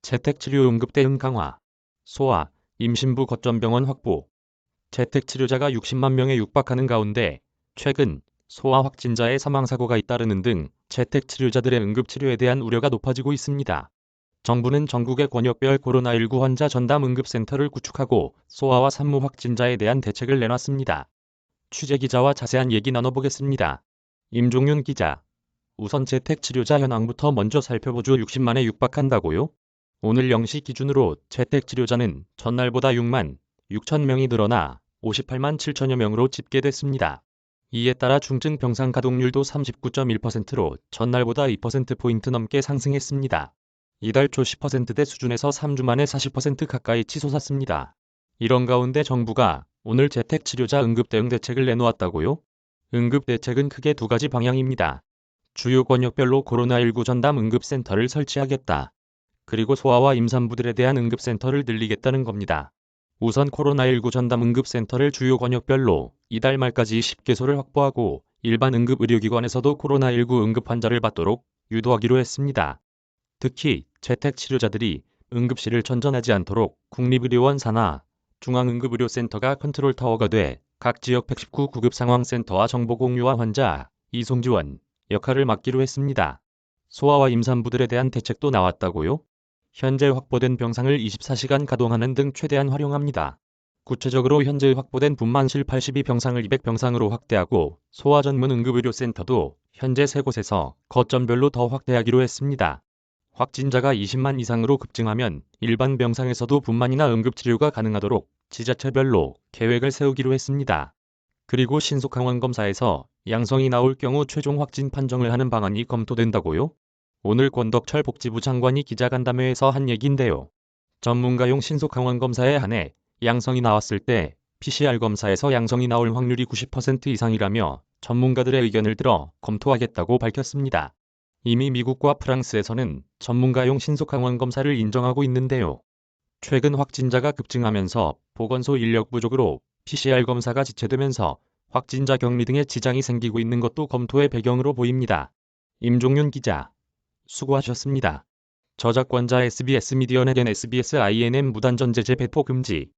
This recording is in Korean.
재택치료 응급 대응 강화. 소아, 임신부 거점병원 확보. 재택치료자가 60만 명에 육박하는 가운데 최근 소아 확진자의 사망사고가 잇따르는 등 재택치료자들의 응급치료에 대한 우려가 높아지고 있습니다. 정부는 전국의 권역별 코로나19 환자 전담 응급센터를 구축하고 소아와 산모 확진자에 대한 대책을 내놨습니다. 취재기자와 자세한 얘기 나눠보겠습니다. 임종윤 기자. 우선 재택치료자 현황부터 먼저 살펴보죠. 60만에 육박한다고요? 오늘 0시 기준으로 재택치료자는 전날보다 6만 6천 명이 늘어나 58만 7천여 명으로 집계됐습니다. 이에 따라 중증 병상 가동률도 39.1%로 전날보다 2%포인트 넘게 상승했습니다. 이달 초 10%대 수준에서 3주 만에 40% 가까이 치솟았습니다. 이런 가운데 정부가 오늘 재택치료자 응급대응 대책을 내놓았다고요? 응급대책은 크게 두 가지 방향입니다. 주요 권역별로 코로나19 전담 응급센터를 설치하겠다. 그리고 소아와 임산부들에 대한 응급센터를 늘리겠다는 겁니다. 우선 코로나19 전담 응급센터를 주요 권역별로 이달 말까지 10개소를 확보하고 일반 응급의료기관에서도 코로나19 응급 환자를 받도록 유도하기로 했습니다. 특히 재택치료자들이 응급실을 전전하지 않도록 국립의료원 산하 중앙응급의료센터가 컨트롤타워가 돼 각 지역 119 구급상황센터와 정보 공유와 환자 이송 지원 역할을 맡기로 했습니다. 소아와 임산부들에 대한 대책도 나왔다고요? 현재 확보된 병상을 24시간 가동하는 등 최대한 활용합니다. 구체적으로 현재 확보된 분만실 82병상을 200병상으로 확대하고 소아 전문 응급의료센터도 현재 3곳에서 거점별로 더 확대하기로 했습니다. 확진자가 20만 이상으로 급증하면 일반 병상에서도 분만이나 응급치료가 가능하도록 지자체별로 계획을 세우기로 했습니다. 그리고 신속항원검사에서 양성이 나올 경우 최종 확진 판정을 하는 방안이 검토된다고요? 오늘 권덕철 복지부 장관이 기자간담회에서 한 얘긴데요. 전문가용 신속항원검사에 한해 양성이 나왔을 때 PCR 검사에서 양성이 나올 확률이 90% 이상이라며 전문가들의 의견을 들어 검토하겠다고 밝혔습니다. 이미 미국과 프랑스에서는 전문가용 신속항원검사를 인정하고 있는데요. 최근 확진자가 급증하면서 보건소 인력 부족으로 PCR 검사가 지체되면서 확진자 격리 등의 지장이 생기고 있는 것도 검토의 배경으로 보입니다. 임종윤 기자. 수고하셨습니다. 저작권자 SBS 미디어 내겐 SBS INN 무단전제재 배포 금지.